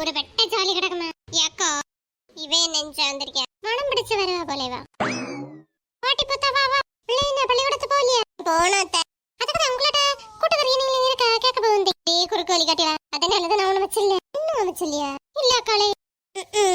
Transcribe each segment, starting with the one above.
ஒரு வெட்ட ஜாலி கிடக்குமா ஏக்கோ இவன் நெஞ்சா வந்திருக்கா மனம் பிடிச்சு வரவா போலேவா பாட்டி புத்தா வா வா பிள்ளைங்க பள்ளிக்கூடத்து போலியா போனாத்த அதுக்கு உங்களோட கூட்டத்தறிய நீங்க இருக்க கேட்க போகுது குறுக்கு வலி காட்டிவா அதனாலதான் நான் உன வச்சில்ல இன்னும் வச்சில்லையா இல்ல காலை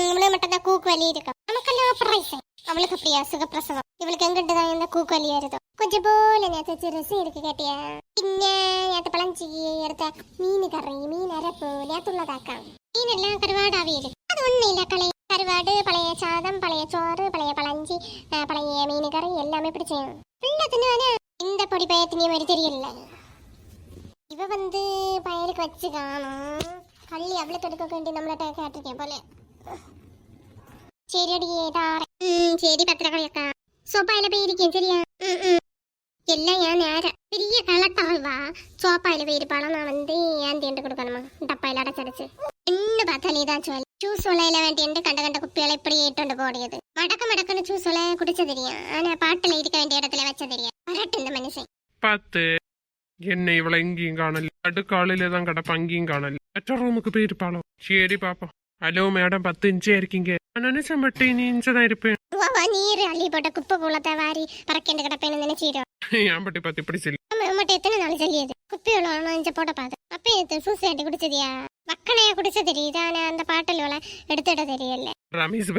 இவளை மட்டும் தான் கூக்கு வலி இருக்கும் நமக்கெல்லாம் பிரைஸ் அவளுக்கு அப்படியா சுகப்பிரசவம் இவளுக்கு எங்கிட்டு தான் இந்த கூக்கு வலி ஏறுதோ கொஞ்சம் போல நேற்று ரசம் இருக்கு கேட்டியா பின்ன நேற்று பழஞ்சி எடுத்த மீன் கறி மீன் அரப்பு நேற்றுள்ளதாக்கா மீன் எல்லாம் கருவாடாவே இருக்கு அது ஒண்ணு இல்ல கலை கருவாடு பழைய சாதம் பழைய சோறு பழைய பழஞ்சி பழைய மீன் கறி எல்லாமே பிடிச்சேன் பிள்ளை தின்னு இந்த பொடி பயத்தினிய மாதிரி தெரியல இவ வந்து பயலுக்கு வச்சு காணும் கள்ளி அவ்வளவு தொடுக்க வேண்டி நம்மள கேட்டிருக்கேன் போல சரி அடியே தாரேன் சரி பத்திரக்கா சோப்பாயில போயிருக்கேன் சரியா எல்லாம் ஏன் நேரம் பெரிய கலட்டாவா சோப்பாயில போயிருப்பாலும் நான் வந்து ஏன் தீண்டு கொடுக்கணுமா டப்பாயில அடைச்சடைச்சு இன்னும் பார்த்தாலே தான் சொல்லி ஜூஸ் உலையில வேண்டிய கண்ட கண்ட குப்பிகளை இப்படி ஏட்டு போடியது மடக்குன்னு ஜூஸ் உலை குடிச்ச தெரியும் ஆனா பாட்டுல இருக்க வேண்டிய இடத்துல வச்ச தெரியும் வரட்டு இந்த மனுஷன் பார்த்து என்ன இவளை எங்கேயும் காணல அடுக்காலையில தான் கிடப்ப அங்கேயும் காணல மற்ற ரூமுக்கு போயிருப்பாளோ சரி பாப்போம் ஹலோ மேடம் 10 இன்ச்சா இருக்கீங்க நான் நினைச்ச மட்டும் நீ இன்ச்சதான் இருப்பேன் நீர் அள்ளி போட்ட குப்பை கூலத்தை வாரி பறக்கேண்டு கிடப்பேன்னு நினைச்சிடும் என் பட்டி பார்த்து இப்படி சொல்லி மட்டும் எத்தனை நாள் சொல்லியது குப்பையோட இஞ்ச போட்ட பாத்து அப்ப சூசையாட்டி குடிச்சதியா வக்கனையா குடிச்ச தெரியுது ஆனா அந்த பாட்டலோட எடுத்துட தெரியல ரமேஷ்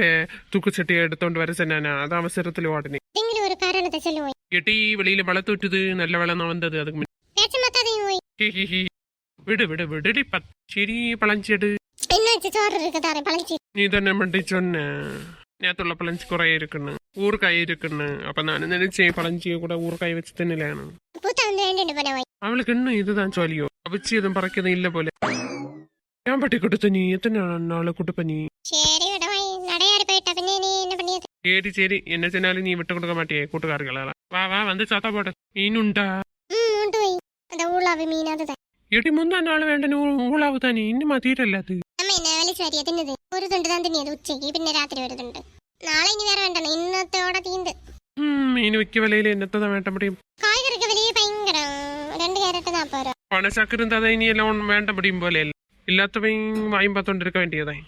தூக்குச்சட்டியை எடுത്തോണ്ട് വരച്ചെന്നാ അത് അവസരത്തിൽ ഓടനെ എന്തെങ്കിലും ഒരു കാരണത്തെ ചെല്ലുപോയി എട്ടി വെളിയിൽ വളത്തൊറ്റത് നല്ല വെള്ളം വന്നത് അതുக்கு பேச்சு மாத்தாதையும் போய் விடு விடு விடுடி சரி பழஞ்சிடு என்ன வச்சு சோறு இருக்கு தாரே பழஞ்சி நீ தானே மண்டி சொன்ன நேத்துள்ள பழஞ்சி குறை இருக்குன்னு ஊறுகாய் இருக்குன்னு அப்ப நான் நினைச்சேன் பழஞ்சியை கூட ஊறுகாய் வச்சு தின்னலான்னு பூத்தா வந்து வேண்டிட்டு போன போய் அவளுக்கு இன்னும் இதுதான் சொல்லியோ அவிச்சு எதுவும் பறக்கதும் இல்ல போல ஏன் பட்டி கொடுத்த நீ எத்தனை நாள் கொடுப்ப நீ சரி விடவாய் நடையாடி போயிட்டா பின்ன நீ என்ன பண்ணியது சரி சரி என்ன சொன்னாலும் நீ விட்டு கொடுக்க மாட்டியே கூட்டுக்காரர்களால வா வா வந்து சாத்தா போட மீனுண்டா உண்டு போய் அந்த ஊழாவி மீன் அதுதான் എടി മുന്നാ നാളെ വേണ്ട ഊളാവ് തന്നെ ഇന്ന് മതിയിട്ടല്ല അത് അമ്മ എന്നെ വലിച്ചു വരിയ തിന്നത് ഒരു തുണ്ട് താൻ തിന്നിയത് ഉച്ചയ്ക്ക് പിന്നെ രാത്രി ഒരു തുണ്ട് നാളെ ഇനി വേറെ വേണ്ട ഇന്നത്തോടെ തീണ്ട് മീൻ വെക്ക വിലയിൽ എന്നത്തതാ വേണ്ട മുടിയും കായ്കറിക്ക് വലിയ ഭയങ്കര 2 ക്യാരറ്റ് 40 രൂപ പണച്ചക്കർ എന്താ ഇനി എല്ലാം വേണ്ട മുടിയും പോലെ ഇല്ലാത്തവയും വായും പത്തോണ്ടിരിക്ക വേണ്ടിയതായി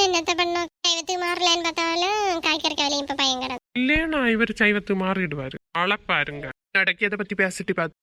എന്നത്തെ പെണ്ണോ ചൈവത്ത് മാറില്ലാന്ന് பார்த்தாலும் കായ്കറിക്ക് വില ഇപ്പൊ ഭയങ്കര இல்லேனா இவர் சைவத்து மாறிடுவாரு அளப்பாருங்க நடக்கியதை பத்தி பேசிட்டு பார்த்து